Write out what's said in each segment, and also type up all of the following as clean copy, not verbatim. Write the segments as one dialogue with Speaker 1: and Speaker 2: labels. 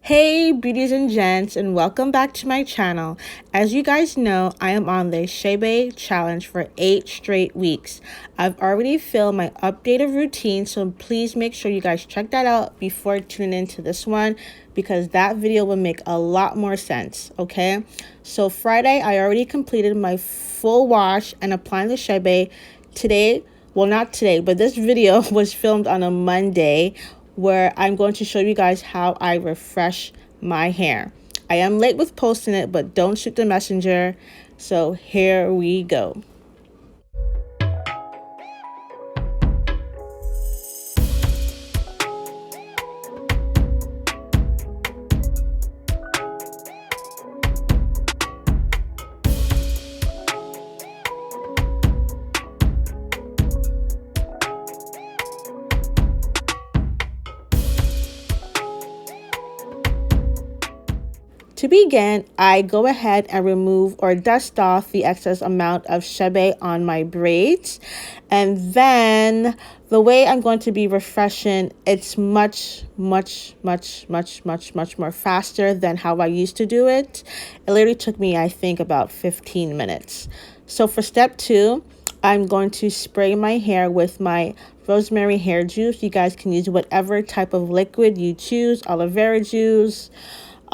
Speaker 1: Hey beauties and gents, and welcome back to my channel. As you guys know, I am on the Chebe challenge for 8 straight weeks. I've already filmed my updated routine, so please make sure you guys check that out before tuning into this one, because that video will make a lot more sense, okay? So Friday, I already completed my full wash and applying the Chebe. Today, well, not today, but this video was filmed on a Monday, where I'm going to show you guys how I refresh my hair. I am late with posting it, but don't shoot the messenger. So here we go. To begin, I go ahead and remove or dust off the excess amount of Chebe on my braids. And then the way I'm going to be refreshing, it's much more faster than how I used to do it. It literally took me, I think, about 15 minutes. So for step 2, I'm going to spray my hair with my Rosemary hair juice. You guys can use whatever type of liquid you choose, aloe vera juice,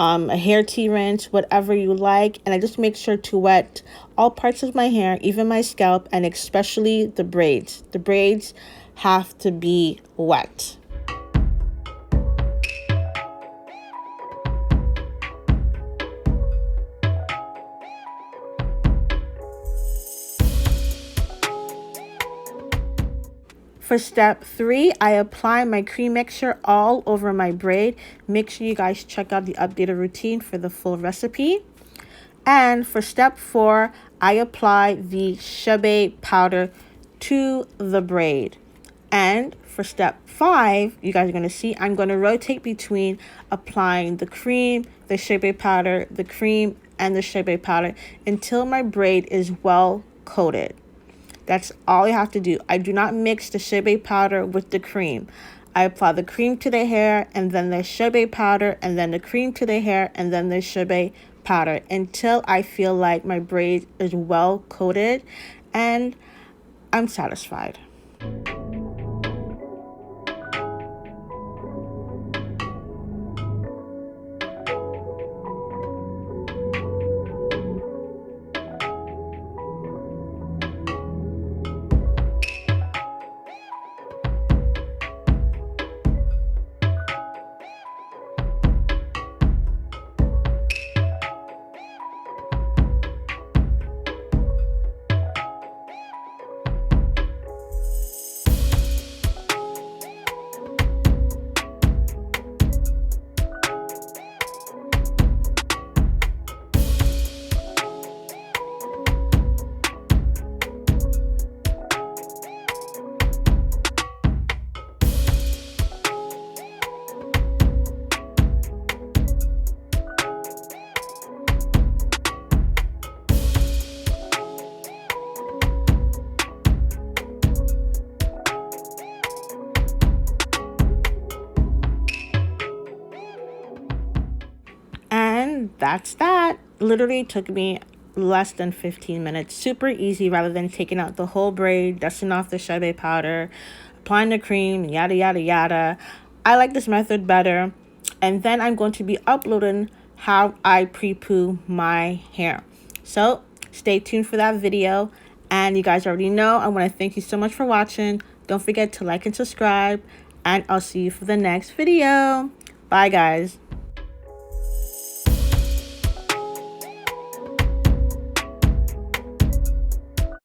Speaker 1: a hair tea rinse, whatever you like. And I just make sure to wet all parts of my hair, even my scalp, and especially the braids. The braids have to be wet. For step 3, I apply my cream mixture all over my braid. Make sure you guys check out the updated routine for the full recipe. And for step 4, I apply the Chebe powder to the braid. And for step 5, you guys are going to see, I'm going to rotate between applying the cream, the Chebe powder, the cream, and the Chebe powder until my braid is well coated. That's all you have to do. I do not mix the Chebe powder with the cream. I apply the cream to the hair, and then the Chebe powder, and then the cream to the hair, and then the Chebe powder until I feel like my braid is well coated and I'm satisfied. And that's that. Literally took me less than 15 minutes. Super easy, rather than taking out the whole braid, dusting off the Chebe powder, applying the cream, yada yada yada. I like this method better. And then I'm going to be uploading how I pre-poo my hair. So stay tuned for that video. And you guys already know, I want to thank you so much for watching. Don't forget to like and subscribe. And I'll see you for the next video. Bye guys.